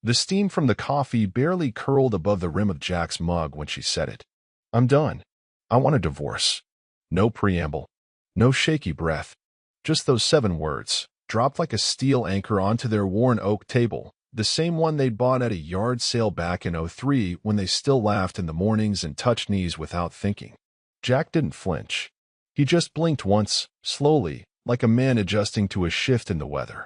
The steam from the coffee barely curled above the rim of Jack's mug when she said it. "I'm done. I want a divorce." No preamble. No shaky breath. Just those 7 words, dropped like a steel anchor onto their worn oak table, the same one they'd bought at a yard sale back in '03 when they still laughed in the mornings and touched knees without thinking. Jack didn't flinch. He just blinked once, slowly, like a man adjusting to a shift in the weather.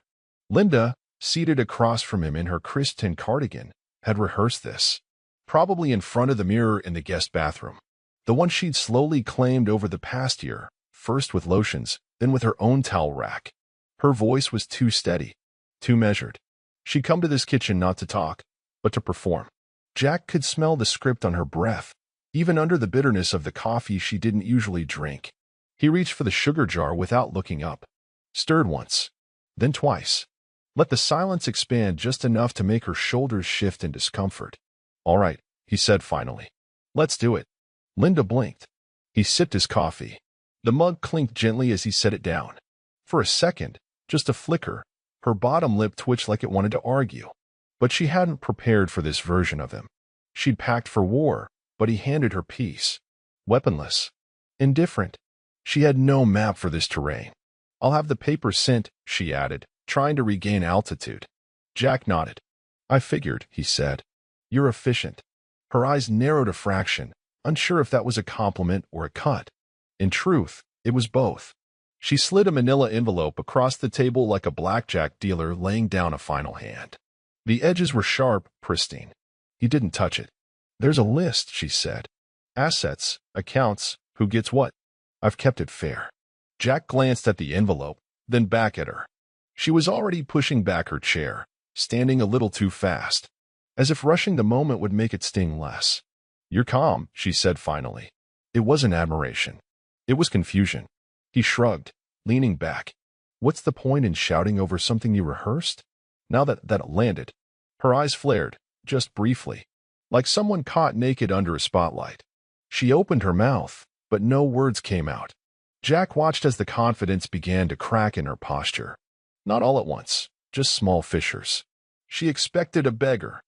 Linda, seated across from him in her crisp tin cardigan, had rehearsed this. Probably in front of the mirror in the guest bathroom. The one she'd slowly claimed over the past year, first with lotions, then with her own towel rack. Her voice was too steady, too measured. She'd come to this kitchen not to talk, but to perform. Jack could smell the script on her breath, even under the bitterness of the coffee she didn't usually drink. He reached for the sugar jar without looking up. Stirred once, then twice. Let the silence expand just enough to make her shoulders shift in discomfort. "All right," he said finally. "Let's do it." Linda blinked. He sipped his coffee. The mug clinked gently as he set it down. For a second, just a flicker, her bottom lip twitched like it wanted to argue. But she hadn't prepared for this version of him. She'd packed for war, but he handed her peace. Weaponless. Indifferent. She had no map for this terrain. "I'll have the papers sent," she added, trying to regain altitude. Jack nodded. "I figured," he said. "You're efficient." Her eyes narrowed a fraction, unsure if that was a compliment or a cut. In truth, it was both. She slid a manila envelope across the table like a blackjack dealer laying down a final hand. The edges were sharp, pristine. He didn't touch it. "There's a list," she said. "Assets, accounts, who gets what. I've kept it fair." Jack glanced at the envelope, then back at her. She was already pushing back her chair, standing a little too fast, as if rushing the moment would make it sting less. "You're calm," she said finally. It wasn't admiration. It was confusion. He shrugged, leaning back. "What's the point in shouting over something you rehearsed?" Now that it landed, her eyes flared, just briefly, like someone caught naked under a spotlight. She opened her mouth, but no words came out. Jack watched as the confidence began to crack in her posture. Not all at once, just small fissures. She expected a beggar,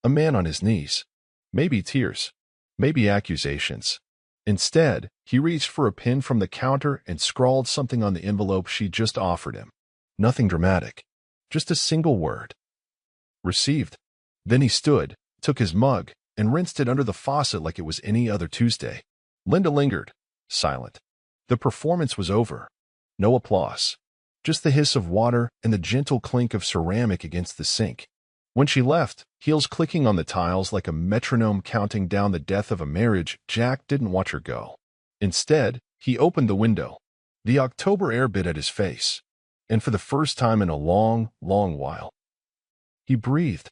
a man on his knees. Maybe tears, maybe accusations. Instead, he reached for a pen from the counter and scrawled something on the envelope she just offered him. Nothing dramatic, just a single word. "Received." Then he stood, took his mug, and rinsed it under the faucet like it was any other Tuesday. Linda lingered, silent. The performance was over. No applause. Just the hiss of water and the gentle clink of ceramic against the sink. When she left, heels clicking on the tiles like a metronome counting down the death of a marriage, Jack didn't watch her go. Instead, he opened the window. The October air bit at his face. And for the first time in a long, long while, he breathed.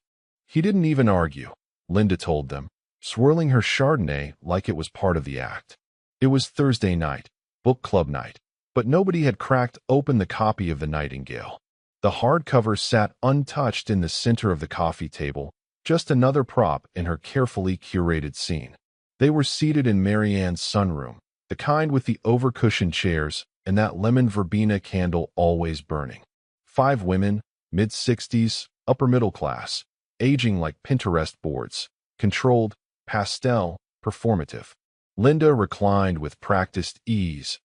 He didn't even argue, Linda told them, swirling her Chardonnay like it was part of the act. It was Thursday night, book club night, but nobody had cracked open the copy of The Nightingale. The hardcover sat untouched in the center of the coffee table, just another prop in her carefully curated scene. They were seated in Marianne's sunroom, the kind with the overcushioned chairs and that lemon verbena candle always burning. 5 women, mid-60s, upper middle class, aging like Pinterest boards, controlled, pastel, performative. Linda reclined with practiced ease,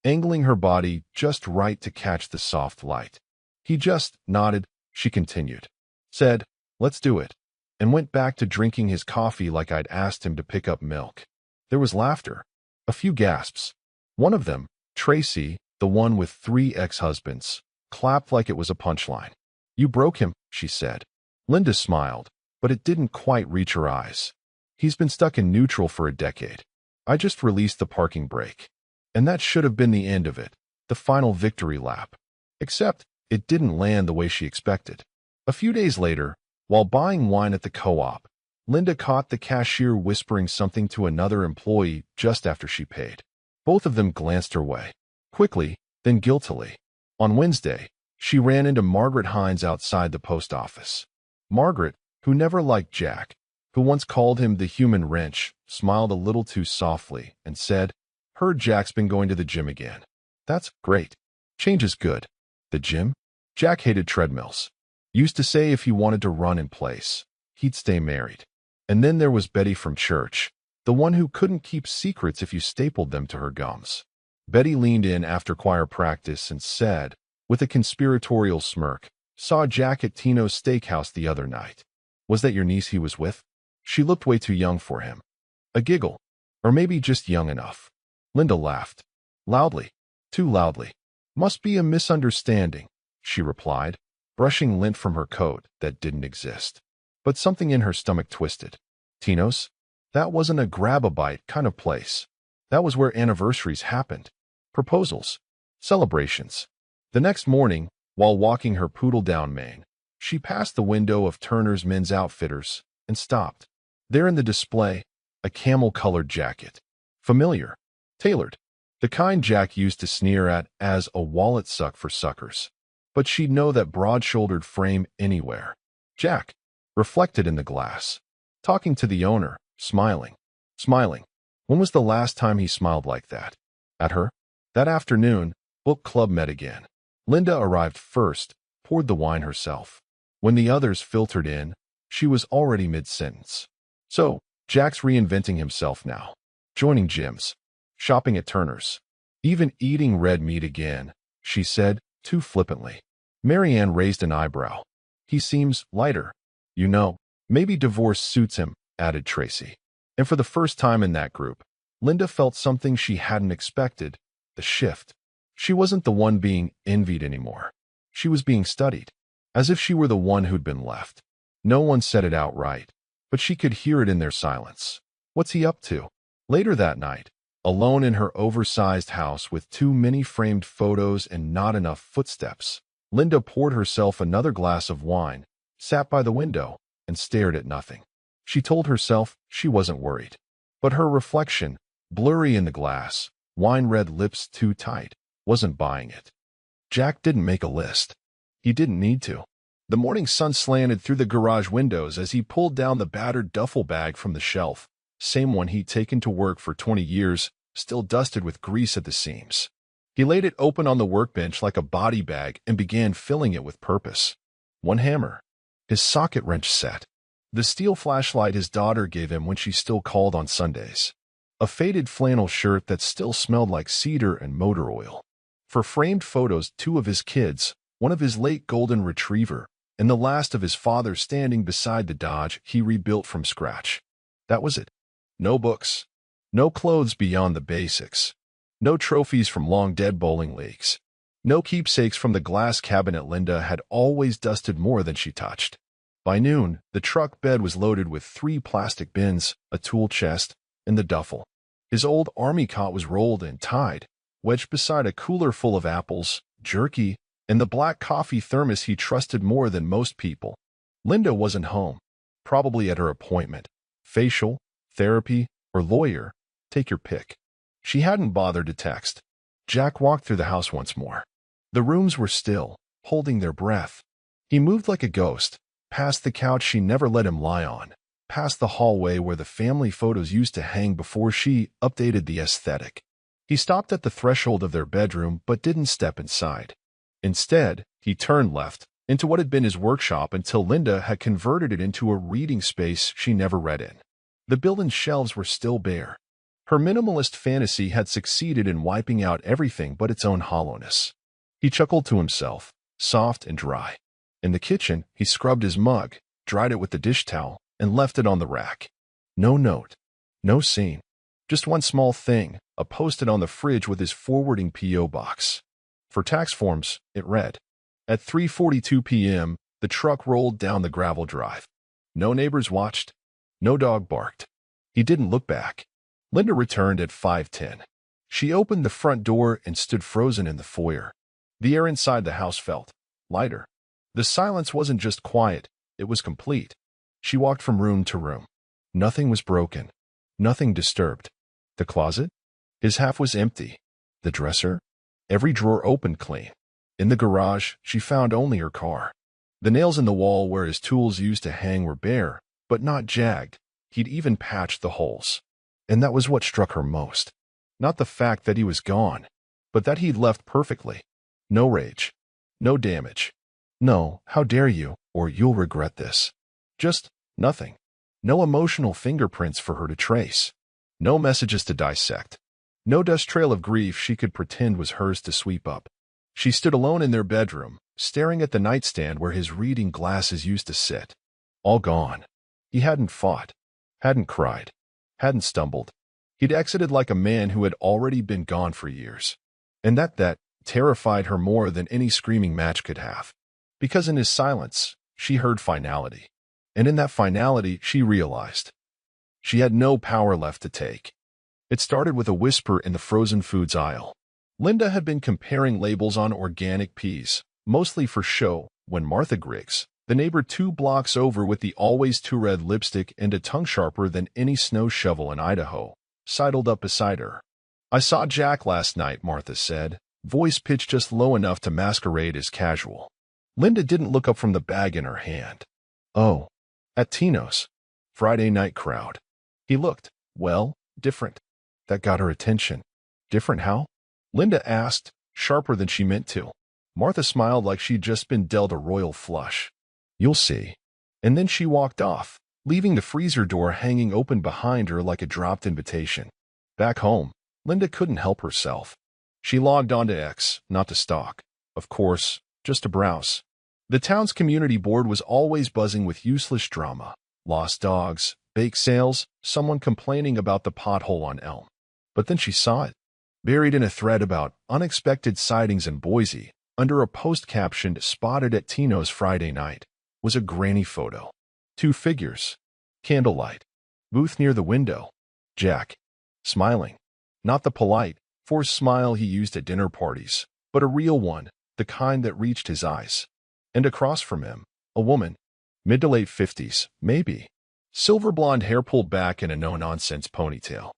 angling her body just right to catch the soft light. He just nodded, she continued, said, "Let's do it," and went back to drinking his coffee like I'd asked him to pick up milk. There was laughter, a few gasps. One of them, Tracy, the one with 3 ex-husbands, clapped like it was a punchline. "You broke him," she said. Linda smiled, but it didn't quite reach her eyes. "He's been stuck in neutral for a decade. I just released the parking brake. And that should have been the end of it, the final victory lap. Except, it didn't land the way she expected. A few days later, while buying wine at the co-op, Linda caught the cashier whispering something to another employee just after she paid. Both of them glanced her way, quickly, then guiltily. On Wednesday, she ran into Margaret Hines outside the post office. Margaret, who never liked Jack, who once called him the human wrench, smiled a little too softly and said, "Heard Jack's been going to the gym again." "That's great. Change is good." "The gym?" Jack hated treadmills. Used to say if he wanted to run in place, he'd stay married. And then there was Betty from church, the one who couldn't keep secrets if you stapled them to her gums. Betty leaned in after choir practice and said, with a conspiratorial smirk, "Saw Jack at Tino's steakhouse the other night. Was that your niece he was with?" She looked way too young for him. A giggle. Or maybe just young enough. Linda laughed. Loudly. Too loudly. "Must be a misunderstanding," she replied, brushing lint from her coat that didn't exist. But something in her stomach twisted. Tino's? That wasn't a grab-a-bite kind of place. That was where anniversaries happened. Proposals. Celebrations. The next morning, while walking her poodle down Main, she passed the window of Turner's Men's Outfitters and stopped. There in the display, a camel-colored jacket. Familiar. Tailored. The kind Jack used to sneer at as a wallet suck for suckers. But she'd know that broad-shouldered frame anywhere. Jack, reflected in the glass. Talking to the owner, smiling. Smiling. When was the last time he smiled like that? At her? That afternoon, book club met again. Linda arrived first, poured the wine herself. When the others filtered in, she was already mid-sentence. So, Jack's reinventing himself now. Joining gyms. Shopping at Turner's. Even eating red meat again, she said, too flippantly. Marianne raised an eyebrow. He seems lighter. You know, maybe divorce suits him, added Tracy. And for the first time in that group, Linda felt something she hadn't expected, the shift. She wasn't the one being envied anymore. She was being studied, as if she were the one who'd been left. No one said it outright, but she could hear it in their silence. What's he up to? Later that night, alone in her oversized house with too many framed photos and not enough footsteps, Linda poured herself another glass of wine, sat by the window, and stared at nothing. She told herself she wasn't worried. But her reflection, blurry in the glass, wine-red lips too tight, wasn't buying it. Jack didn't make a list. He didn't need to. The morning sun slanted through the garage windows as he pulled down the battered duffel bag from the shelf, same one he'd taken to work for 20 years, still dusted with grease at the seams. He laid it open on the workbench like a body bag and began filling it with purpose. One hammer. His socket wrench set. The steel flashlight his daughter gave him when she still called on Sundays. A faded flannel shirt that still smelled like cedar and motor oil. For framed photos, 2 of his kids, one of his late golden retriever, and the last of his father standing beside the Dodge he rebuilt from scratch. That was it. No books. No clothes beyond the basics. No trophies from long-dead bowling leagues. No keepsakes from the glass cabinet Linda had always dusted more than she touched. By noon, the truck bed was loaded with 3 plastic bins, a tool chest, and the duffel. His old army cot was rolled and tied, wedged beside a cooler full of apples, jerky, and the black coffee thermos he trusted more than most people. Linda wasn't home, probably at her appointment. Facial, therapy, or lawyer, take your pick. She hadn't bothered to text. Jack walked through the house once more. The rooms were still, holding their breath. He moved like a ghost, past the couch she never let him lie on, past the hallway where the family photos used to hang before she updated the aesthetic. He stopped at the threshold of their bedroom but didn't step inside. Instead, he turned left, into what had been his workshop until Linda had converted it into a reading space she never read in. The built-in shelves were still bare. Her minimalist fantasy had succeeded in wiping out everything but its own hollowness. He chuckled to himself, soft and dry. In the kitchen, he scrubbed his mug, dried it with the dish towel, and left it on the rack. No note. No scene. Just one small thing, a post-it on the fridge with his forwarding P.O. box. For tax forms, it read. At 3:42 p.m., the truck rolled down the gravel drive. No neighbors watched. No dog barked. He didn't look back. Linda returned at 5:10. She opened the front door and stood frozen in the foyer. The air inside the house felt lighter. The silence wasn't just quiet, it was complete. She walked from room to room. Nothing was broken. Nothing disturbed. The closet? His half was empty. The dresser? Every drawer opened clean. In the garage, she found only her car. The nails in the wall where his tools used to hang were bare, but not jagged. He'd even patched the holes. And that was what struck her most. Not the fact that he was gone, but that he'd left perfectly. No rage. No damage. No, how dare you, or you'll regret this. Just Nothing. No emotional fingerprints for her to trace. No messages to dissect. No dust trail of grief she could pretend was hers to sweep up. She stood alone in their bedroom, staring at the nightstand where his reading glasses used to sit. All gone. He hadn't fought. Hadn't cried. Hadn't stumbled. He'd exited like a man who had already been gone for years. And that terrified her more than any screaming match could have. Because in his silence, she heard finality. And in that finality, she realized she had no power left to take. It started with a whisper in the frozen foods aisle. Linda had been comparing labels on organic peas, mostly for show, when Martha Griggs, the neighbor 2 blocks over with the always too red lipstick and a tongue sharper than any snow shovel in Idaho, sidled up beside her. "I saw Jack last night," Martha said, voice pitched just low enough to masquerade as casual. Linda didn't look up from the bag in her hand. "Oh, at Tino's. Friday night crowd." He looked, well, different. That got her attention. Different how? Linda asked, sharper than she meant to. Martha smiled like she'd just been dealt a royal flush. "You'll see." And then she walked off, leaving the freezer door hanging open behind her like a dropped invitation. Back home, Linda couldn't help herself. She logged onto X, not to stalk. Of course, just to browse. The town's community board was always buzzing with useless drama. Lost dogs, bake sales, someone complaining about the pothole on Elm. But then she saw it. Buried in a thread about unexpected sightings in Boise, under a post captioned "Spotted at Tino's Friday night," was a granny photo. 2 figures. Candlelight. Booth near the window. Jack. Smiling. Not the polite, forced smile he used at dinner parties, but a real one, the kind that reached his eyes. And across from him, a woman. Mid to late 50s, maybe. Silver blonde hair pulled back in a no-nonsense ponytail.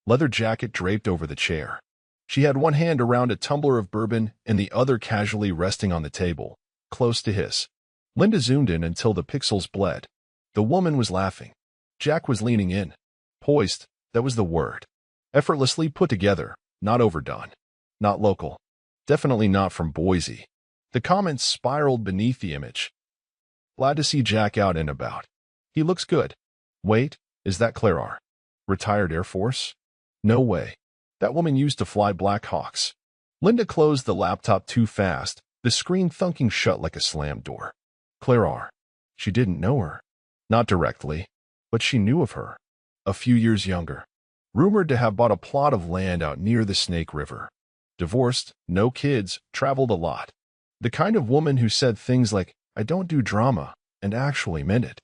Leather jacket draped over the chair. She had one hand around a tumbler of bourbon and the other casually resting on the table, close to his. Linda zoomed in until the pixels bled. The woman was laughing. Jack was leaning in. Poised, that was the word. Effortlessly put together, not overdone. Not local. Definitely not from Boise. The comments spiraled beneath the image. "Glad to see Jack out and about. He looks good. Wait, is that Claire? Retired Air Force? No way. That woman used to fly Black Hawks." Linda closed the laptop too fast, the screen thunking shut like a slammed door. Claire. She didn't know her. Not directly, but she knew of her. A few years younger. Rumored to have bought a plot of land out near the Snake River. Divorced, no kids, traveled a lot. The kind of woman who said things like, "I don't do drama," and actually meant it.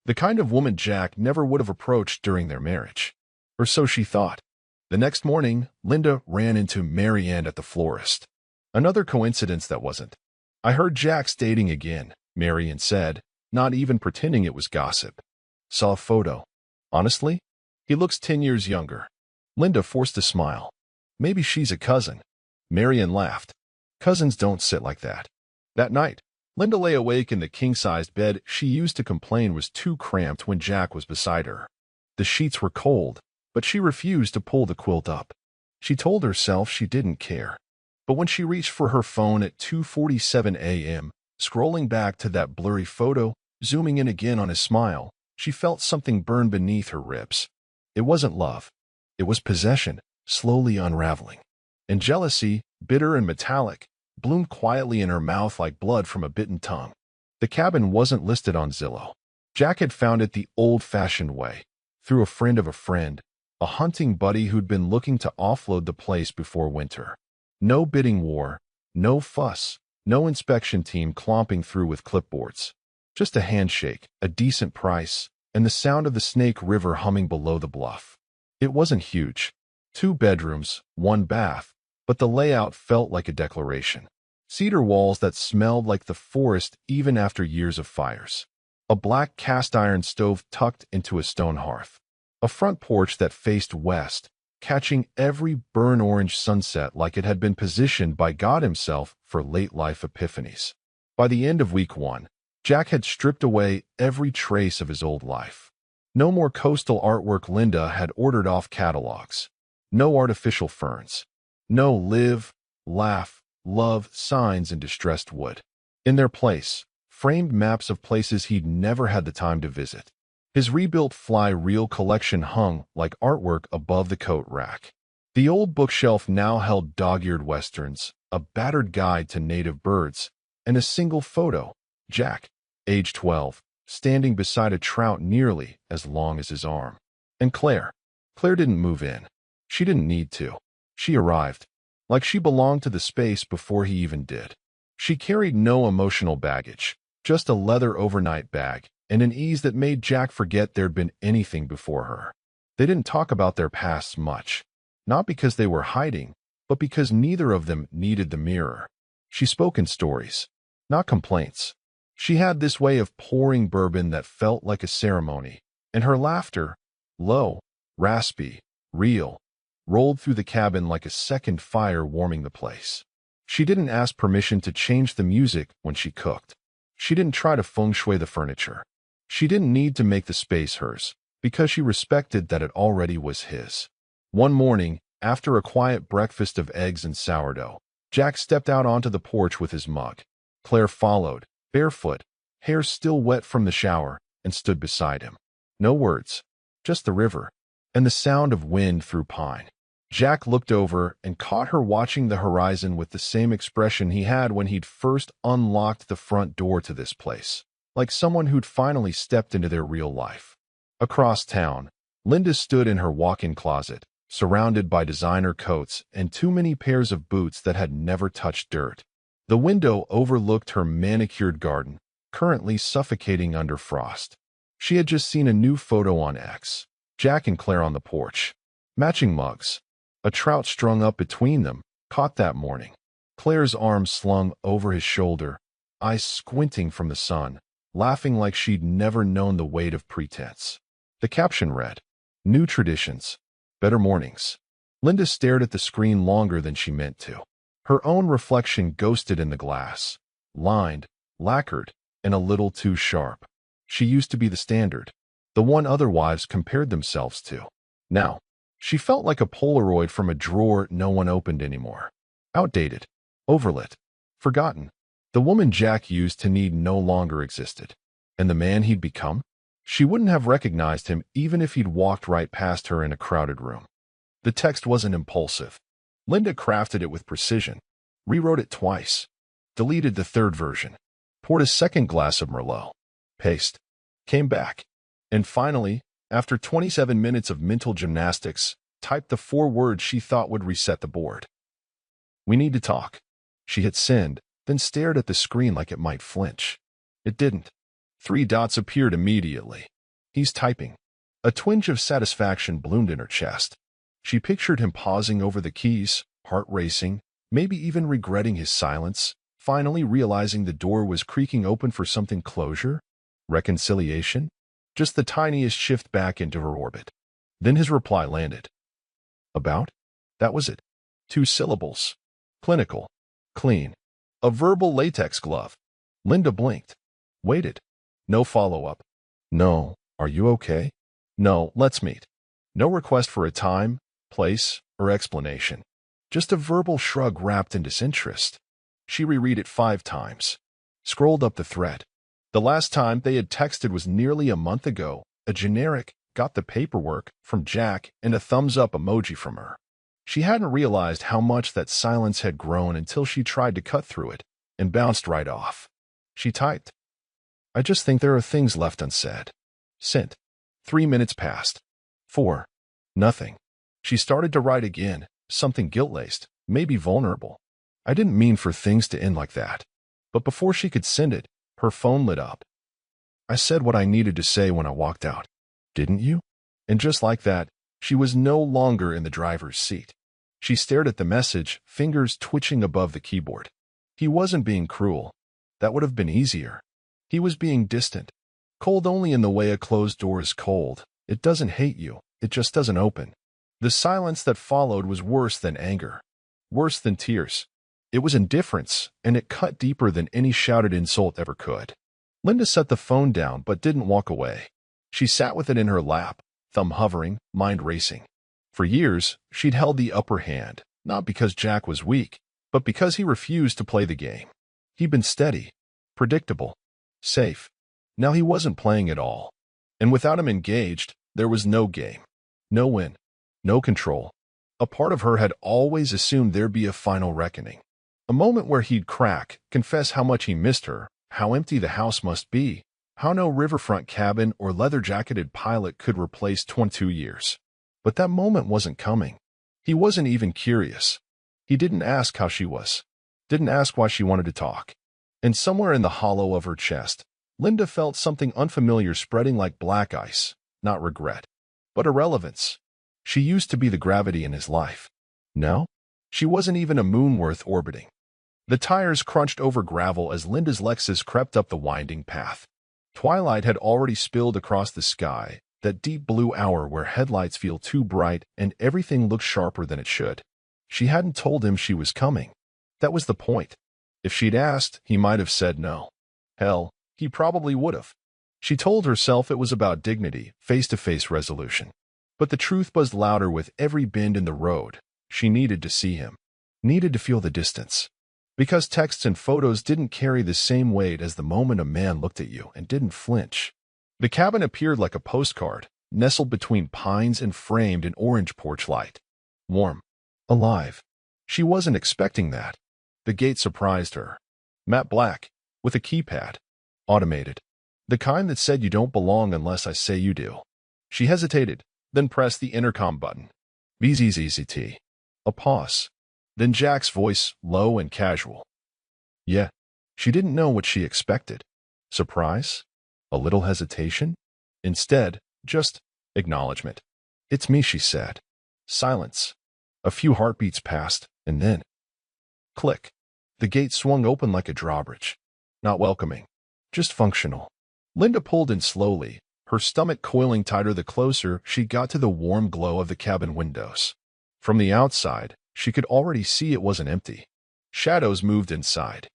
The kind of woman Jack never would have approached during their marriage. Or so she thought. The next morning, Linda ran into Mary Ann at the florist. Another coincidence that wasn't. "I heard Jack's dating again," Mary Ann said, not even pretending it was gossip. "Saw a photo. Honestly? He looks 10 years younger." Linda forced a smile. "Maybe she's a cousin." Mary Ann laughed. "Cousins don't sit like that." That night, Linda lay awake in the king-sized bed she used to complain was too cramped when Jack was beside her. The sheets were cold, but she refused to pull the quilt up. She told herself she didn't care. But when she reached for her phone at 2:47 a.m., scrolling back to that blurry photo, zooming in again on his smile, she felt something burn beneath her ribs. It wasn't love. It was possession, slowly unraveling. And jealousy, bitter and metallic, bloomed quietly in her mouth like blood from a bitten tongue. The cabin wasn't listed on Zillow. Jack had found it the old-fashioned way, through a friend of a friend, a hunting buddy who'd been looking to offload the place before winter. No bidding war, no fuss, no inspection team clomping through with clipboards. Just a handshake, a decent price, and the sound of the Snake River humming below the bluff. It wasn't huge. 2 bedrooms, 1 bath, but the layout felt like a declaration. Cedar walls that smelled like the forest even after years of fires. A black cast-iron stove tucked into a stone hearth. A front porch that faced west, catching every burnt orange sunset like it had been positioned by God himself for late-life epiphanies. By the end of week 1, Jack had stripped away every trace of his old life. No more coastal artwork Linda had ordered off catalogs. No artificial ferns. No live, laugh, love signs in distressed wood. In their place, framed maps of places he'd never had the time to visit. His rebuilt fly-reel collection hung like artwork above the coat rack. The old bookshelf now held dog-eared westerns, a battered guide to native birds, and a single photo, Jack, age 12, standing beside a trout nearly as long as his arm. And Claire. Claire didn't move in. She didn't need to. She arrived, like she belonged to the space before he even did. She carried no emotional baggage, just a leather overnight bag, and an ease that made Jack forget there'd been anything before her. They didn't talk about their pasts much, not because they were hiding, but because neither of them needed the mirror. She spoke in stories, not complaints. She had this way of pouring bourbon that felt like a ceremony, and her laughter, low, raspy, real, rolled through the cabin like a second fire warming the place. She didn't ask permission to change the music when she cooked. She didn't try to feng shui the furniture. She didn't need to make the space hers, because she respected that it already was his. One morning, after a quiet breakfast of eggs and sourdough, Jack stepped out onto the porch with his mug. Claire followed, barefoot, hair still wet from the shower, and stood beside him. No words, just the river, and the sound of wind through pine. Jack looked over and caught her watching the horizon with the same expression he had when he'd first unlocked the front door to this place, like someone who'd finally stepped into their real life. Across town, Linda stood in her walk-in closet, surrounded by designer coats and too many pairs of boots that had never touched dirt. The window overlooked her manicured garden, currently suffocating under frost. She had just seen a new photo on X, Jack and Claire on the porch. Matching mugs. A trout strung up between them, caught that morning. Claire's arms slung over his shoulder, eyes squinting from the sun, laughing like she'd never known the weight of pretense. The caption read, "New traditions. Better mornings." Linda stared at the screen longer than she meant to. Her own reflection ghosted in the glass, lined, lacquered, and a little too sharp. She used to be the standard, the one other wives compared themselves to. Now, she felt like a Polaroid from a drawer no one opened anymore. Outdated, overlit, forgotten. The woman Jack used to need no longer existed. And the man he'd become? She wouldn't have recognized him even if he'd walked right past her in a crowded room. The text wasn't impulsive. Linda crafted it with precision, rewrote it twice, deleted the third version, poured a second glass of Merlot, paste, came back, and finally, after 27 minutes of mental gymnastics, typed the 4 words she thought would reset the board. "We need to talk." She hit send, then stared at the screen like it might flinch. It didn't. 3 dots appeared immediately. He's typing. A twinge of satisfaction bloomed in her chest. She pictured him pausing over the keys, heart racing, maybe even regretting his silence, finally realizing the door was creaking open for something closure, reconciliation, just the tiniest shift back into her orbit. Then his reply landed. "About?" That was it. 2 syllables. Clinical. Clean. A verbal latex glove. Linda blinked. Waited. No follow-up. No. Are you okay? No. Let's meet. No request for a time, place, or explanation. Just a verbal shrug wrapped in disinterest. She reread it 5 times. Scrolled up the thread. The last time they had texted was nearly a month ago, a generic, "got the paperwork" from Jack and a thumbs-up emoji from her. She hadn't realized how much that silence had grown until she tried to cut through it, and bounced right off. She typed, "I just think there are things left unsaid." Sent. 3 minutes passed. 4. Nothing. She started to write again, something guilt-laced, maybe vulnerable. "I didn't mean for things to end like that." But before she could send it, her phone lit up. "I said what I needed to say when I walked out. Didn't you?" And just like that, she was no longer in the driver's seat. She stared at the message, fingers twitching above the keyboard. He wasn't being cruel. That would have been easier. He was being distant. Cold only in the way a closed door is cold. It doesn't hate you. It just doesn't open. The silence that followed was worse than anger. Worse than tears. It was indifference, and it cut deeper than any shouted insult ever could. Linda set the phone down but didn't walk away. She sat with it in her lap, thumb hovering, mind racing. For years, she'd held the upper hand, not because Jack was weak, but because he refused to play the game. He'd been steady, predictable, safe. Now he wasn't playing at all. And without him engaged, there was no game, no win, no control. A part of her had always assumed there'd be a final reckoning. A moment where he'd crack, confess how much he missed her, how empty the house must be, how no riverfront cabin or leather-jacketed pilot could replace 22 years. But that moment wasn't coming. He wasn't even curious. He didn't ask how she was. Didn't ask why she wanted to talk. And somewhere in the hollow of her chest, Linda felt something unfamiliar spreading like black ice, not regret, but irrelevance. She used to be the gravity in his life. Now, she wasn't even a moon worth orbiting. The tires crunched over gravel as Linda's Lexus crept up the winding path. Twilight had already spilled across the sky, that deep blue hour where headlights feel too bright and everything looks sharper than it should. She hadn't told him she was coming. That was the point. If she'd asked, he might have said no. Hell, he probably would have. She told herself it was about dignity, face-to-face resolution. But the truth buzzed louder with every bend in the road. She needed to see him. Needed to feel the distance. Because texts and photos didn't carry the same weight as the moment a man looked at you and didn't flinch. The cabin appeared like a postcard, nestled between pines and framed in orange porch light. Warm. Alive. She wasn't expecting that. The gate surprised her. Matte black, with a keypad. Automated. The kind that said you don't belong unless I say you do. She hesitated, then pressed the intercom button. BZZZT. A pause. Then Jack's voice, low and casual. Yeah. She didn't know what she expected. Surprise? A little hesitation? Instead, just acknowledgement. It's me, she said. Silence. A few heartbeats passed, and then... click. The gate swung open like a drawbridge. Not welcoming. Just functional. Linda pulled in slowly, her stomach coiling tighter the closer she got to the warm glow of the cabin windows. From the outside, she could already see it wasn't empty. Shadows moved inside.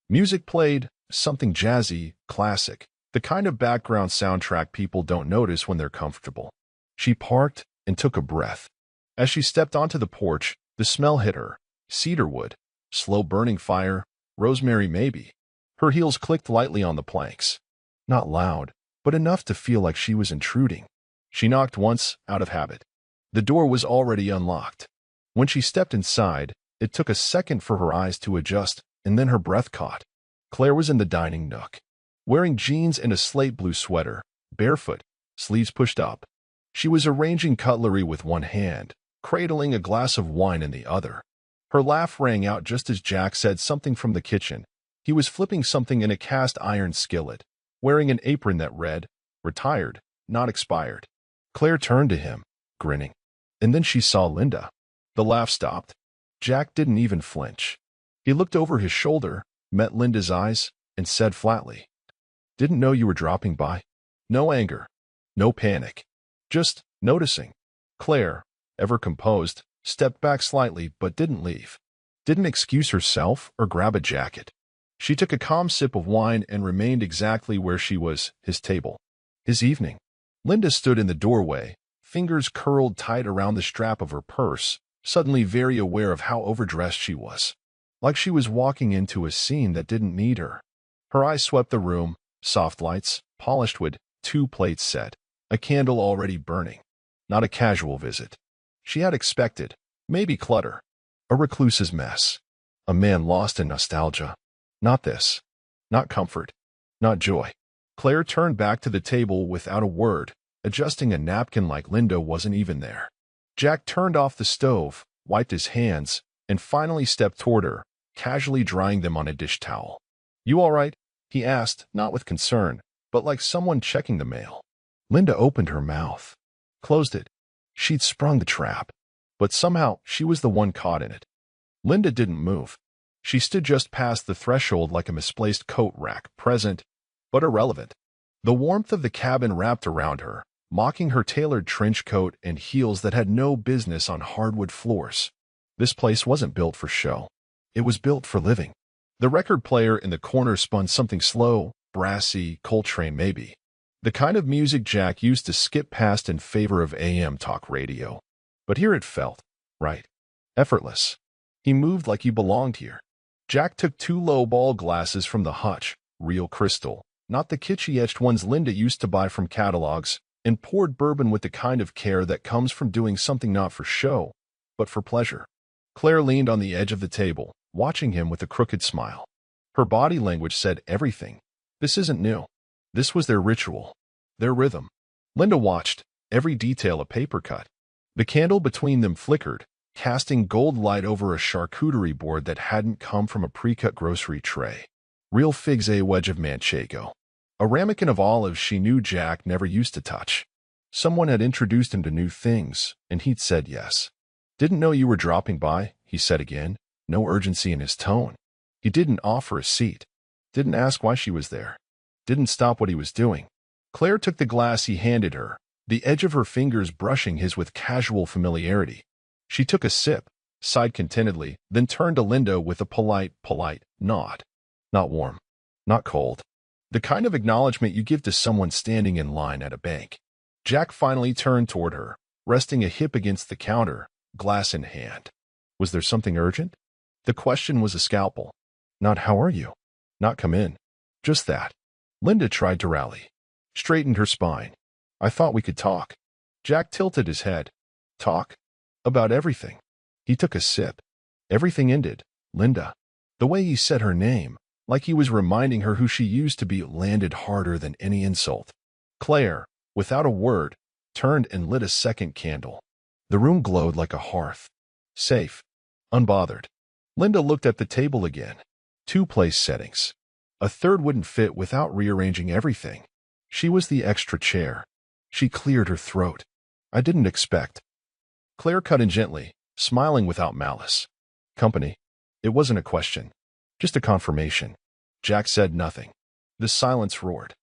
Music played, something jazzy, classic, the kind of background soundtrack people don't notice when they're comfortable. She parked and took a breath. As she stepped onto the porch, the smell hit her. Cedarwood, slow-burning fire, rosemary maybe. Her heels clicked lightly on the planks. Not loud, but enough to feel like she was intruding. She knocked once, out of habit. The door was already unlocked. When she stepped inside, it took a second for her eyes to adjust, and then her breath caught. Claire was in the dining nook, wearing jeans and a slate blue sweater, barefoot, sleeves pushed up. She was arranging cutlery with one hand, cradling a glass of wine in the other. Her laugh rang out just as Jack said something from the kitchen. He was flipping something in a cast-iron skillet, wearing an apron that read, "Retired, not expired." Claire turned to him, grinning. And then she saw Linda. The laugh stopped. Jack didn't even flinch. He looked over his shoulder, met Linda's eyes, and said flatly, "Didn't know you were dropping by." No anger. No panic. Just noticing. Claire, ever composed, stepped back slightly but didn't leave. Didn't excuse herself or grab a jacket. She took a calm sip of wine and remained exactly where she was, his table. His evening. Linda stood in the doorway, fingers curled tight around the strap of her purse, suddenly very aware of how overdressed she was. Like she was walking into a scene that didn't need her. Her eyes swept the room, soft lights, polished wood, 2 plates set, a candle already burning. Not a casual visit. She had expected, maybe clutter. A recluse's mess. A man lost in nostalgia. Not this. Not comfort. Not joy. Claire turned back to the table without a word, adjusting a napkin like Linda wasn't even there. Jack turned off the stove, wiped his hands, and finally stepped toward her, casually drying them on a dish towel. "You all right?" he asked, not with concern, but like someone checking the mail. Linda opened her mouth. Closed it. She'd sprung the trap. But somehow she was the one caught in it. Linda didn't move. She stood just past the threshold like a misplaced coat rack, present, but irrelevant. The warmth of the cabin wrapped around her, mocking her tailored trench coat and heels that had no business on hardwood floors. This place wasn't built for show. It was built for living. The record player in the corner spun something slow, brassy, Coltrane maybe. The kind of music Jack used to skip past in favor of AM talk radio. But here it felt right. Effortless. He moved like he belonged here. Jack took 2 low ball glasses from the hutch, real crystal, not the kitschy-etched ones Linda used to buy from catalogs, and poured bourbon with the kind of care that comes from doing something not for show, but for pleasure. Claire leaned on the edge of the table, watching him with a crooked smile. Her body language said everything. This isn't new. This was their ritual, their rhythm. Linda watched, every detail a paper cut. The candle between them flickered, casting gold light over a charcuterie board that hadn't come from a pre-cut grocery tray. Real figs, a wedge of manchego. A ramekin of olives she knew Jack never used to touch. Someone had introduced him to new things, and he'd said yes. Didn't know you were dropping by, he said again, no urgency in his tone. He didn't offer a seat. Didn't ask why she was there. Didn't stop what he was doing. Claire took the glass he handed her, the edge of her fingers brushing his with casual familiarity. She took a sip, sighed contentedly, then turned to Linda with a polite nod. Not warm. Not cold. The kind of acknowledgement you give to someone standing in line at a bank. Jack finally turned toward her, resting a hip against the counter, glass in hand. Was there something urgent? The question was a scalpel. Not how are you? Not come in. Just that. Linda tried to rally. Straightened her spine. I thought we could talk. Jack tilted his head. Talk? About everything. He took a sip. Everything ended. Linda. The way he said her name, like he was reminding her who she used to be, landed harder than any insult. Claire, without a word, turned and lit a second candle. The room glowed like a hearth. Safe. Unbothered. Linda looked at the table again. 2 place settings. A third wouldn't fit without rearranging everything. She was the extra chair. She cleared her throat. I didn't expect. Claire cut in gently, smiling without malice. Company. It wasn't a question. Just a confirmation. Jack said nothing. The silence roared.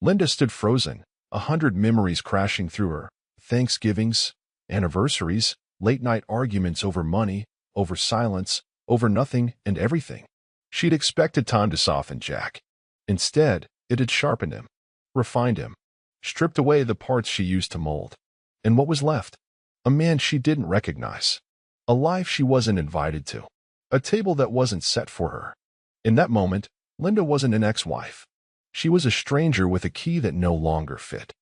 Linda stood frozen, 100 memories crashing through her. Thanksgivings, anniversaries, late-night arguments over money, over silence, over nothing and everything. She'd expected time to soften Jack. Instead, it had sharpened him, refined him, stripped away the parts she used to mold. And what was left? A man she didn't recognize. A life she wasn't invited to. A table that wasn't set for her. In that moment, Linda wasn't an ex-wife. She was a stranger with a key that no longer fit.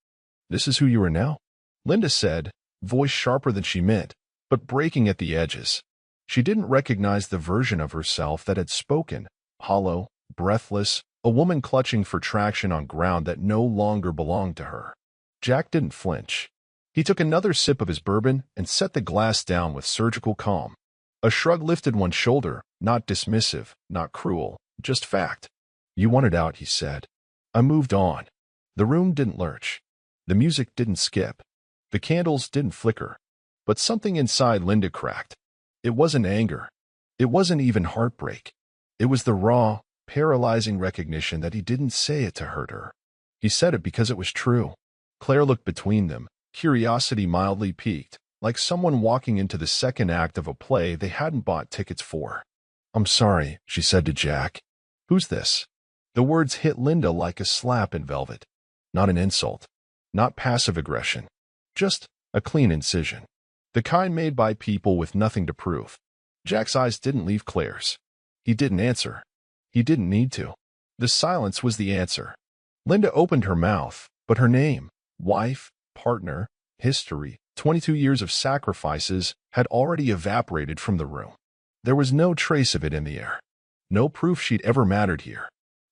This is who you are now? Linda said, voice sharper than she meant, but breaking at the edges. She didn't recognize the version of herself that had spoken, hollow, breathless, a woman clutching for traction on ground that no longer belonged to her. Jack didn't flinch. He took another sip of his bourbon and set the glass down with surgical calm. A shrug lifted one shoulder, not dismissive, not cruel, just fact. You wanted out, he said. I moved on. The room didn't lurch. The music didn't skip. The candles didn't flicker. But something inside Linda cracked. It wasn't anger. It wasn't even heartbreak. It was the raw, paralyzing recognition that he didn't say it to hurt her. He said it because it was true. Claire looked between them, curiosity mildly piqued, like someone walking into the second act of a play they hadn't bought tickets for. I'm sorry, she said to Jack. Who's this? The words hit Linda like a slap in velvet. Not an insult. Not passive aggression. Just a clean incision. The kind made by people with nothing to prove. Jack's eyes didn't leave Claire's. He didn't answer. He didn't need to. The silence was the answer. Linda opened her mouth, but her name, wife, partner, history, 22 years of sacrifices had already evaporated from the room. There was no trace of it in the air. No proof she'd ever mattered here.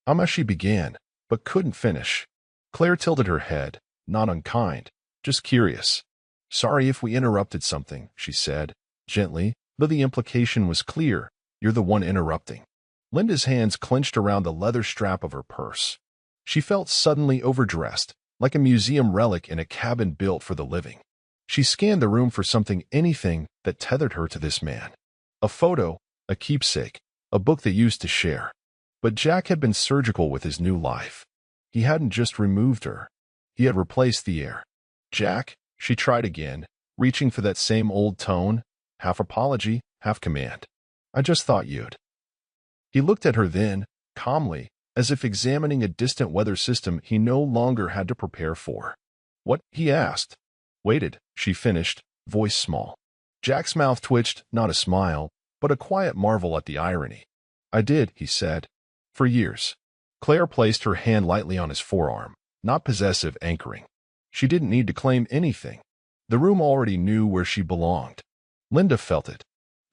Almost she began, but couldn't finish. Claire tilted her head, not unkind, just curious. Sorry if we interrupted something, she said, gently, though the implication was clear. You're the one interrupting. Linda's hands clenched around the leather strap of her purse. She felt suddenly overdressed, like a museum relic in a cabin built for the living. She scanned the room for anything that tethered her to this man. A photo, a keepsake, a book they used to share. But Jack had been surgical with his new life. He hadn't just removed her. He had replaced the air. Jack, she tried again, reaching for that same old tone, half apology, half command. I just thought you'd. He looked at her then, calmly, as if examining a distant weather system he no longer had to prepare for. What? He asked. Waited, she finished, voice small. Jack's mouth twitched, not a smile, but a quiet marvel at the irony. I did, he said. For years. Claire placed her hand lightly on his forearm, not possessive, anchoring. She didn't need to claim anything. The room already knew where she belonged. Linda felt it,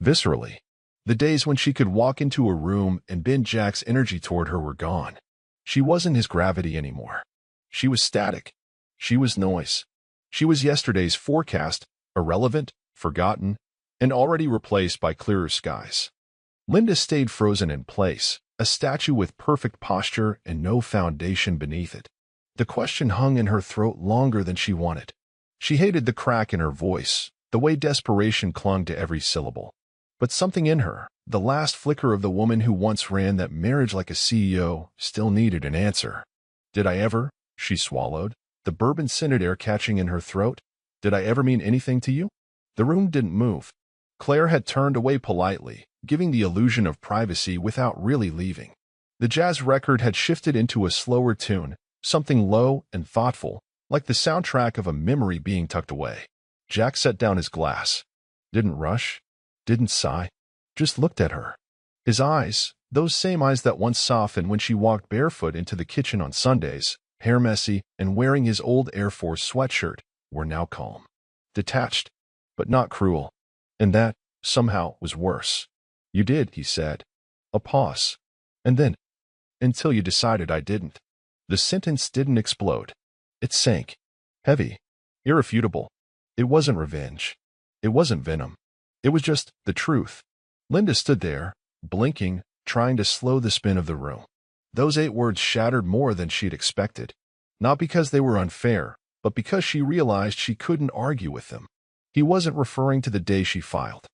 viscerally. The days when she could walk into a room and bend Jack's energy toward her were gone. She wasn't his gravity anymore. She was static. She was noise. She was yesterday's forecast, irrelevant, forgotten, and already replaced by clearer skies. Linda stayed frozen in place, a statue with perfect posture and no foundation beneath it. The question hung in her throat longer than she wanted. She hated the crack in her voice, the way desperation clung to every syllable. But something in her, the last flicker of the woman who once ran that marriage like a CEO, still needed an answer. Did I ever? She swallowed, the bourbon-scented air catching in her throat. Did I ever mean anything to you? The room didn't move. Claire had turned away politely, giving the illusion of privacy without really leaving. The jazz record had shifted into a slower tune, something low and thoughtful, like the soundtrack of a memory being tucked away. Jack set down his glass. Didn't rush, didn't sigh, just looked at her. His eyes, those same eyes that once softened when she walked barefoot into the kitchen on Sundays, hair messy and wearing his old Air Force sweatshirt, were now calm. Detached, but not cruel. And that, somehow, was worse. You did, he said. A pause. And then, until you decided I didn't. The sentence didn't explode. It sank. Heavy. Irrefutable. It wasn't revenge. It wasn't venom. It was just the truth. Linda stood there, blinking, trying to slow the spin of the room. Those 8 words shattered more than she'd expected. Not because they were unfair, but because she realized she couldn't argue with them. He wasn't referring to the day she filed.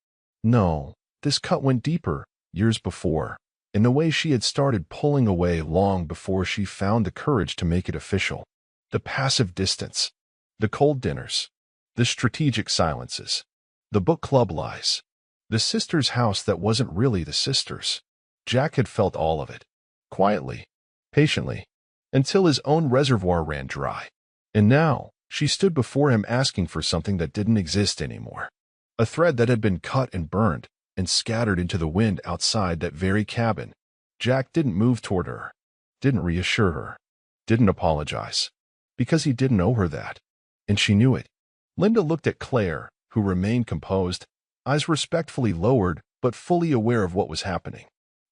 No, this cut went deeper, years before, in the way she had started pulling away long before she found the courage to make it official. The passive distance, the cold dinners, the strategic silences, the book club lies, the sister's house that wasn't really the sister's. Jack had felt all of it, quietly, patiently, until his own reservoir ran dry. And now, she stood before him asking for something that didn't exist anymore. A thread that had been cut and burned and scattered into the wind outside that very cabin. Jack didn't move toward her, didn't reassure her, didn't apologize, because he didn't owe her that. And she knew it. Linda looked at Claire, who remained composed, eyes respectfully lowered but fully aware of what was happening.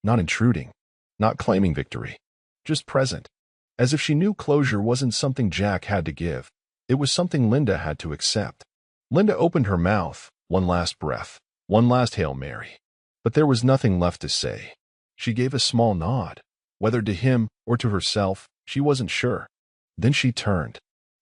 Not intruding, not claiming victory, just present. As if she knew closure wasn't something Jack had to give. It was something Linda had to accept. Linda opened her mouth, one last breath, one last Hail Mary. But there was nothing left to say. She gave a small nod. Whether to him or to herself, she wasn't sure. Then she turned.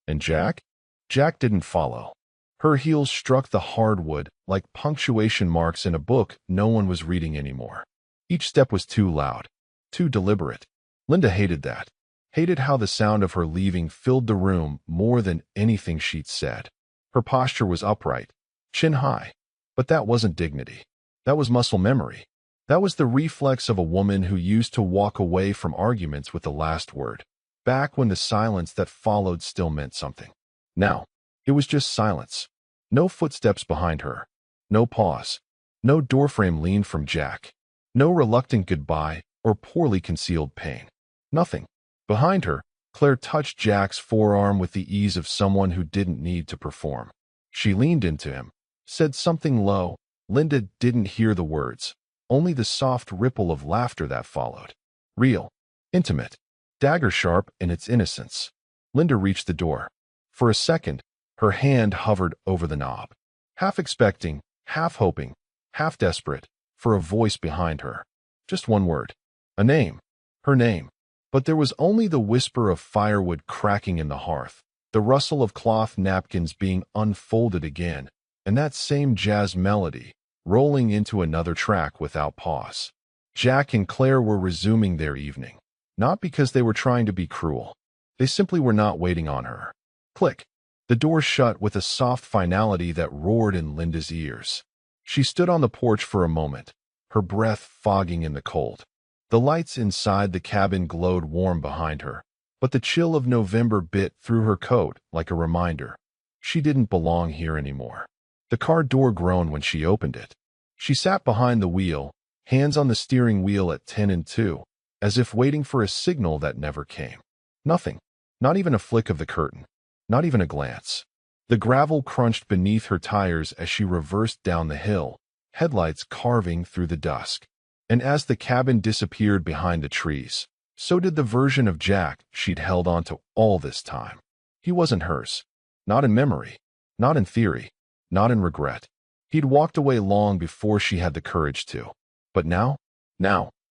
And Jack? Jack didn't follow. Her heels struck the hardwood like punctuation marks in a book no one was reading anymore. Each step was too loud, too deliberate. Linda hated that. Hated how the sound of her leaving filled the room more than anything she'd said. Her posture was upright, chin high. But that wasn't dignity. That was muscle memory. That was the reflex of a woman who used to walk away from arguments with the last word, back when the silence that followed still meant something. Now, it was just silence. No footsteps behind her. No pause. No doorframe leaned from Jack. No reluctant goodbye or poorly concealed pain. Nothing. Behind her, Claire touched Jack's forearm with the ease of someone who didn't need to perform. She leaned into him, said something low. Linda didn't hear the words, only the soft ripple of laughter that followed. Real, intimate, dagger-sharp in its innocence. Linda reached the door. For a second, her hand hovered over the knob, half expecting, half hoping, half desperate, for a voice behind her. Just one word. A name. Her name. But there was only the whisper of firewood cracking in the hearth, the rustle of cloth napkins being unfolded again, and that same jazz melody, rolling into another track without pause. Jack and Claire were resuming their evening, not because they were trying to be cruel. They simply were not waiting on her. Click. The door shut with a soft finality that roared in Linda's ears. She stood on the porch for a moment, her breath fogging in the cold. The lights inside the cabin glowed warm behind her, but the chill of November bit through her coat like a reminder. She didn't belong here anymore. The car door groaned when she opened it. She sat behind the wheel, hands on the steering wheel at 10 and 2, as if waiting for a signal that never came. Nothing. Not even a flick of the curtain. Not even a glance. The gravel crunched beneath her tires as she reversed down the hill, headlights carving through the dusk. And as the cabin disappeared behind the trees, so did the version of Jack she'd held onto all this time. He wasn't hers. Not in memory. Not in theory. Not in regret. He'd walked away long before she had the courage to. But now,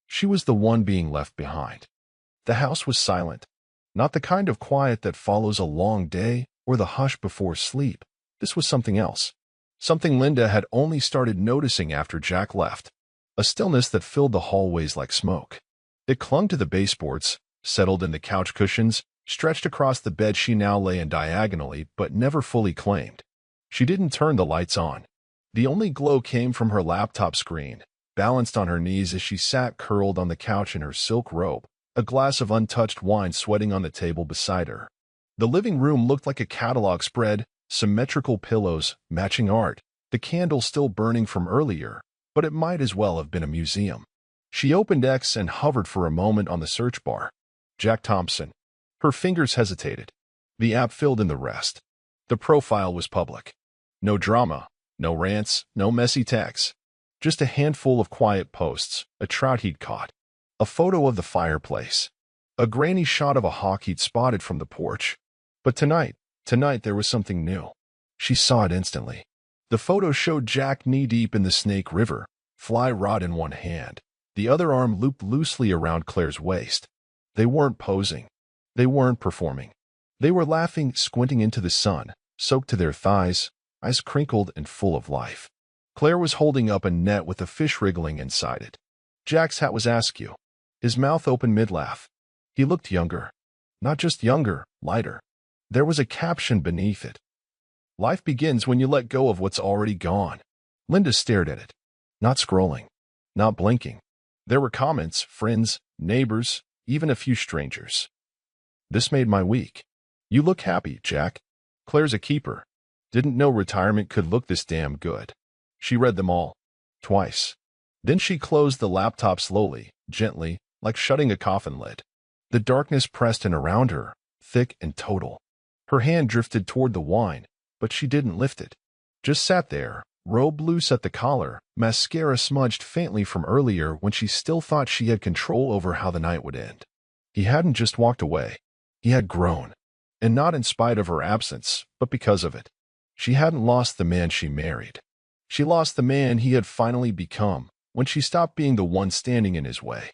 she was the one being left behind. The house was silent. Not the kind of quiet that follows a long day or the hush before sleep. This was something else. Something Linda had only started noticing after Jack left. A stillness that filled the hallways like smoke. It clung to the baseboards, settled in the couch cushions, stretched across the bed she now lay in diagonally but never fully claimed. She didn't turn the lights on. The only glow came from her laptop screen, balanced on her knees as she sat curled on the couch in her silk robe, a glass of untouched wine sweating on the table beside her. The living room looked like a catalog spread, symmetrical pillows, matching art, the candle still burning from earlier, but it might as well have been a museum. She opened X and hovered for a moment on the search bar. Jack Thompson. Her fingers hesitated. The app filled in the rest. The profile was public. No drama, no rants, no messy texts. Just a handful of quiet posts, a trout he'd caught, a photo of the fireplace, a grainy shot of a hawk he'd spotted from the porch. But tonight there was something new. She saw it instantly. The photo showed Jack knee-deep in the Snake River, fly rod in one hand, the other arm looped loosely around Claire's waist. They weren't posing. They weren't performing. They were laughing, squinting into the sun, soaked to their thighs, eyes crinkled and full of life. Claire was holding up a net with a fish wriggling inside it. Jack's hat was askew, his mouth open mid-laugh. He looked younger. Not just younger, lighter. There was a caption beneath it. Life begins when you let go of what's already gone. Linda stared at it, not scrolling, not blinking. There were comments, friends, neighbors, even a few strangers. This made my week. You look happy, Jack. Claire's a keeper. Didn't know retirement could look this damn good. She read them all. Twice. Then she closed the laptop slowly, gently, like shutting a coffin lid. The darkness pressed in around her, thick and total. Her hand drifted toward the wine, but she didn't lift it. Just sat there, robe loose at the collar, mascara smudged faintly from earlier when she still thought she had control over how the night would end. He hadn't just walked away. He had grown. And not in spite of her absence, but because of it. She hadn't lost the man she married. She lost the man he had finally become when she stopped being the one standing in his way.